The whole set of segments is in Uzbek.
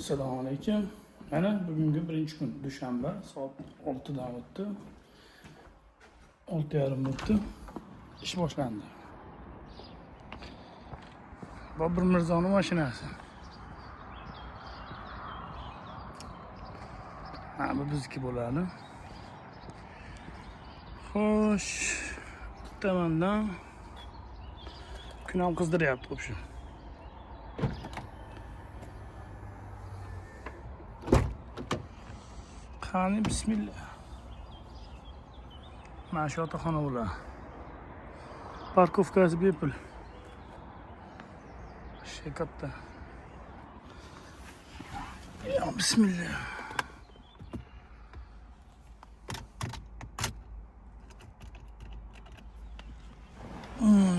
Assalomu alaykum. Mana bugungi birinchi kun dushanba, soat 6 dan o'tdi. 6:30 o'tdi. Ish boshlandi. Bobur Mirzoning mashinasi. Bu bizniki bo'ladi. Xo'sh, tomondan kun ham qizdiryapti xo'p shu. Qani bismillah. Mana shu otaxona bo'ladi. Parkovkasi bepul. Şey katta. Ya bismillah.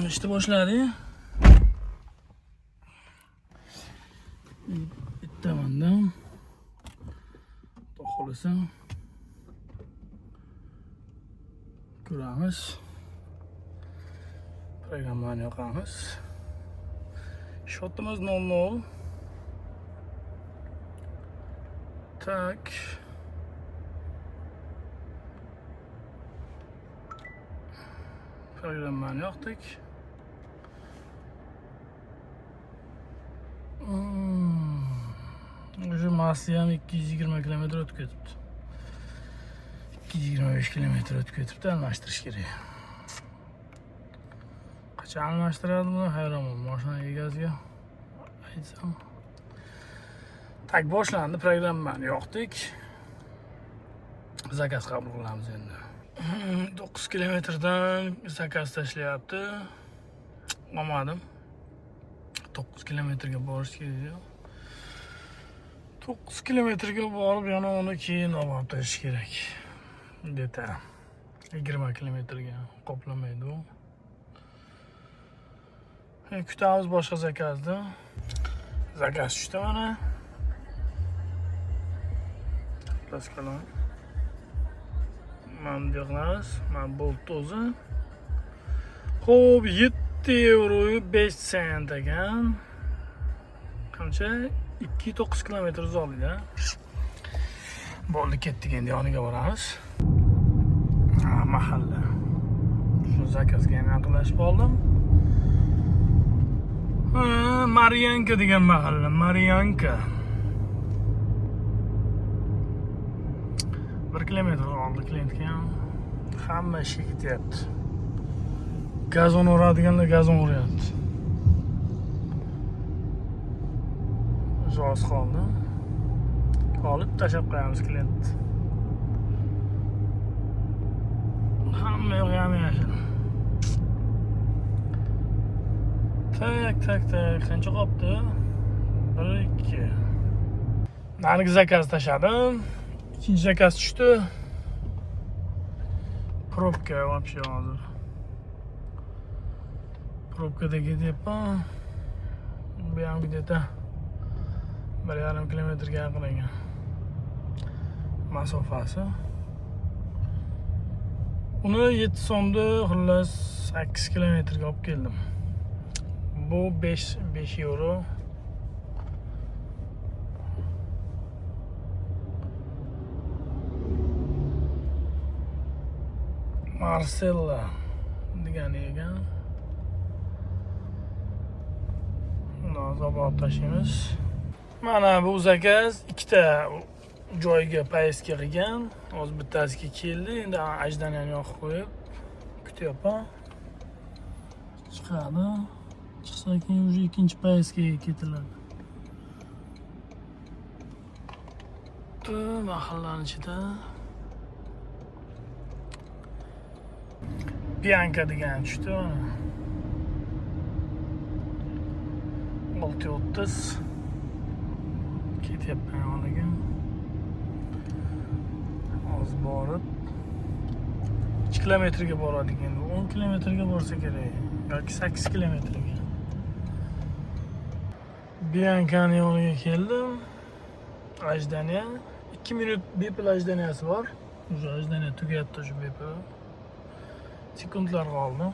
İşte boshladi. Bittamandan xohlasa ko'ramiz. Programmani yoqamiz. Shotimiz 00. Tak. Programmani yoqdik. Уже Marsiyam 220 km o'tib ketibdi. 225 km o'tib ketibdi, almashtirish kerak. Qachon almashtiradi buni? Hayronman mashina egasiga aytsam. Tak boshlandi, programmani yoqdik. Zakaz qabul qilamiz endi. 9 kilometrdan zakaz tashlayapti. Olmadim. 9 kilometrga borish kerak. 9 kilometrga borib yana uni keyin olib tashish kerak. Deta 20 kilometrga qoplamaydi u. Kutamiz boshqa zakazni. Zakaz tushdi mana. Plaskalar. Mana diagnoz, mana bolt o'zi. Xo'p, 7 € 5 sent ekan. Qancha? 2-9 km uzoqlikda. Bo'ldi, ketdik, endi yoniga boramiz. Mahalla. Shu zakazga ham yaqinlashib qoldim. Maryanka degan mahalla, Maryanka. 1 kilometr oldi klientga ham. Hamma ishga ketyapti. Gazon uradiganlar gazon uryapti. Zoz qoldi. Olib tashlab qo'yamiz klient. Hamma yo'q ham yashil. Tak. Qancha qolibdi? 1 2. Narigi zakaz tashladim. İkinci zakaz tushdi. Probka вообще hozir. Probkada ketyapman. Bu ham где-то 1,5 kilometrga yaqin ekan masofasi. Uni 7 so'mda xullas 8 kilometrga olib keldim. Bu 5 €. Marcella degan ekan. Nozobod tashlaymiz. Mana bu zakaz ikkita joyga poyezdka qilgan. Hozir bittasiga keldi. Endi ajdaniyani yoqib qo'yib kutyapman. Chiqadi. Chiqsa keyin уже ikkinchi poyezdkaga ketiladi. Mahallaning ichida Bianca degan tushdi. 6:30 ketyapman yoniga. Hozir borib 2 kilometrga boradi endi. 10 kilometrga borsa kerak yoki 8 kilometrga. Bianca'ning yoniga keldim. Ajdaniya 2 minut bepul ajdaniyasi bor. O'sha ajdaniya tugayapti shu bepul. Sekundlar qoldi.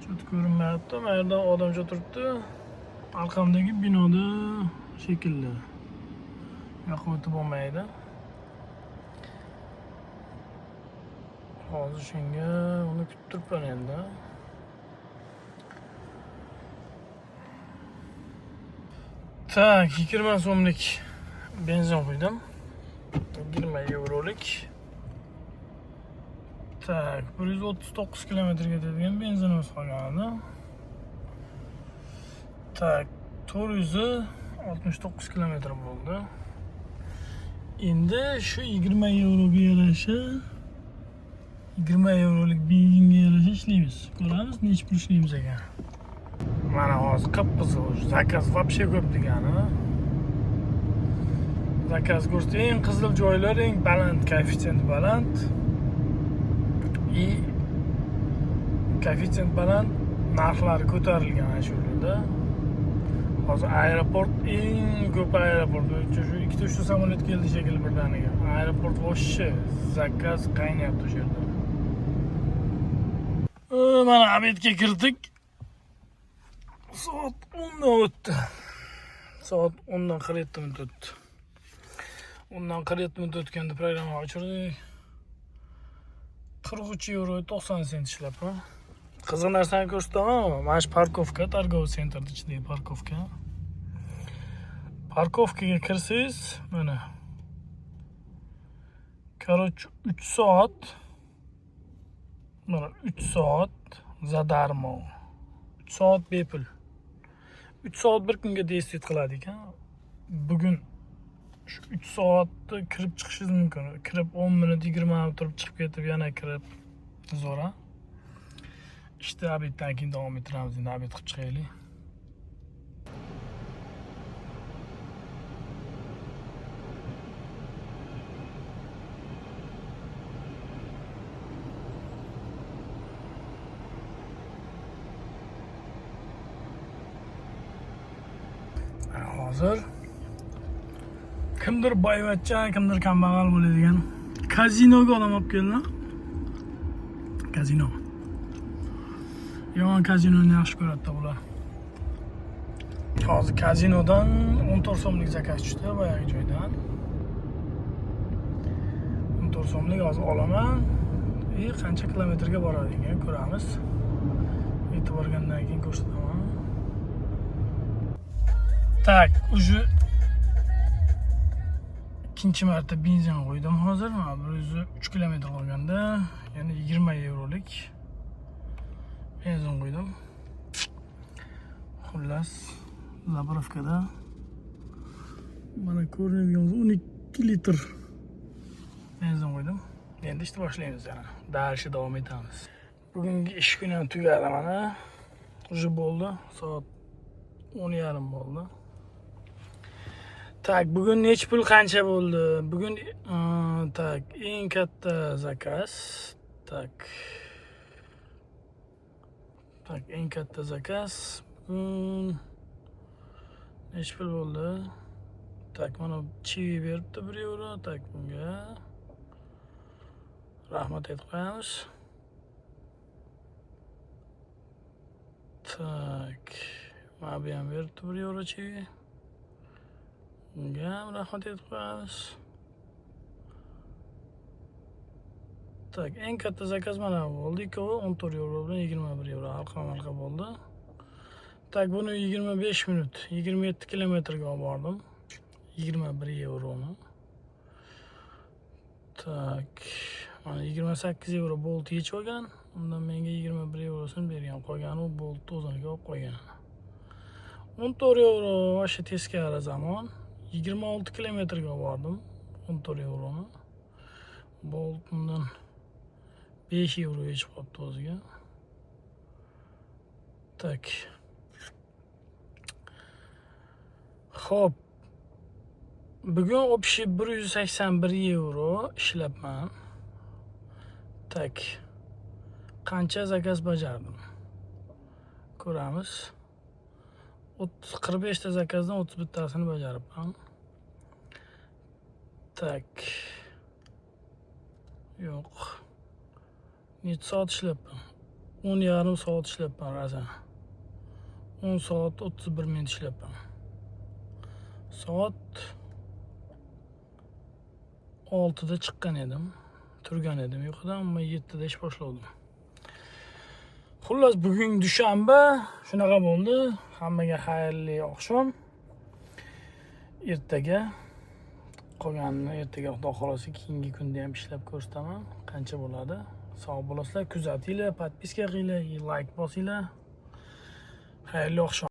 Çok görünmeyapti. Bu yerda odamcha turibdi. arqamdagi binoda shekilli. Yoqib o'tib bo'lmaydi. Hozir shunga uni kutib turibman endi. Tak, 20 so'mlik benzin quydim. 20 yevrolik. Tak, 139 kilometrga ketadigan benzinimiz qolgandi. Tak, 469 kilometr bo'ldi. Endi shu 20 yevroga yarasha 20 yevrolik benzinga yarasha ishlaymiz. Ko'ramiz, necha pul ishlaymiz ekan. Mana hozir qip-qizil zakaz вообще ko'p degani. Zakaz go'shti eng qizil joylar, eng baland, koeffitsient baland. Koeffitsient baland, narxlari ko'tarilgan ana shu yerda. Hozir aeroport eng ko'p aeroport. Shu 2-3 samolyot keldi shekilli birdaniga. Aeroport voshshi zakaz qaynayapti o'sha yerda. Mana obedga kirdik. Soat 10 o'tdi. Soat 10dan 47 minut o'tdi. 10dan 47 minut o'tganda programma ochirdik. 43 euro 90 sent ishlabman. Qiziq narsani ko'rsataman. Mana shu parkovka, торговый sentrning ichidagi parkovka. Parkovkaga kirsangiz, mana. Короче, 3 soat. Mana 3 soat zadarmo. 3 soat bepul. 3 soat bir kunga destet qiladi ekan. Bugun shu 3 soatda kirib chiqishingiz mumkin. Kirib 10 minut, 20 minut turib chiqib ketib, yana kirib zo'ra. İşte obeddan keyin davom ettiramiz. Endi obed qilib chiqaylik. Hozir kimdir boyvachcha, kimdir kambag'al bo'ladigan kazinoga odam olib keldim. Kazino. Yomon kazinoni yaxshi ko'radi bular. Hozir kazinodan 14 so'mlik zakaz tushdi boyagi joydan. 14 so'mlik hozir olaman. Qancha kilometrga boradigan ko'ramiz. Yetib borgandan keyin ko'rsataman. Tak, уже ikkinchi marta benzin qo'ydim hozir. 103 kilometr qolganda, ya'ni 20 yevrolik benzin qo'ydim. Xullas, zapravkada mana ko'ringan 12 litr benzin qo'ydim. Endi ishni boshlaymiz yana. Dars davom etamiz. Bugungi ish kuni ham tugadi mana. Уже bo'ldi. Soat 10:30 bo'ldi. Tak, bugun necha pul qancha bo'ldi? Bugun tak, eng katta zakaz. Tak, eng katta zakaz. Bugun necha pul bo'ldi? Tak, mana chivi beribdi 1 euro. Tak, bunga rahmat aytib qo'yamiz. Tak, mana bu ham beribdi 1 euro chivi. Bunga ham rahmat aytib qo'yamiz. Tak, eng katta zakaz mana bo'ldi. 14 euro bilan 21 euro halqa bo'ldi. Tak, buni 25 minut, 27 kilometrga olib bordim. 21 euroni. Tak, mana 28 euro bolt yechib olgan. Undan menga 21 eurosini bergan. Qolgani u boltni o'ziniga olib qo'ygan. 14 euro o'sha teskari zamon. 26 kilometrga bordim. 14 euroni. Boltdan 5 euro yechib qolibdi o'ziga. Tak. Xo'p. Bugun общий 181 euro ishlabman. Tak. Qancha zakaz bajardim? Ko'ramiz. 45 ta zakazdan 31 tasini bajaribman. Tak. Yo'q. Necha soat ishlabman? 10,5 soat ishlabman razan. 10 soat 31 minut ishlayapman. Soat 6da chiqqan edim. Turgan edim uyqudan, ammo 7da ish boshladim. Xullas, bugun dushanba, shunaqa bo'ldi. Hammaga xayrli oqshom. Ertaga qolganini ertaga Xudo xolasa keyingi kunda ham ishlab ko'rsataman. Qancha bo'ladi? Sog' bo'lasizlar, kuzatinglar, podpiska qilinglar, like bosinglar. Xayrli oqshom.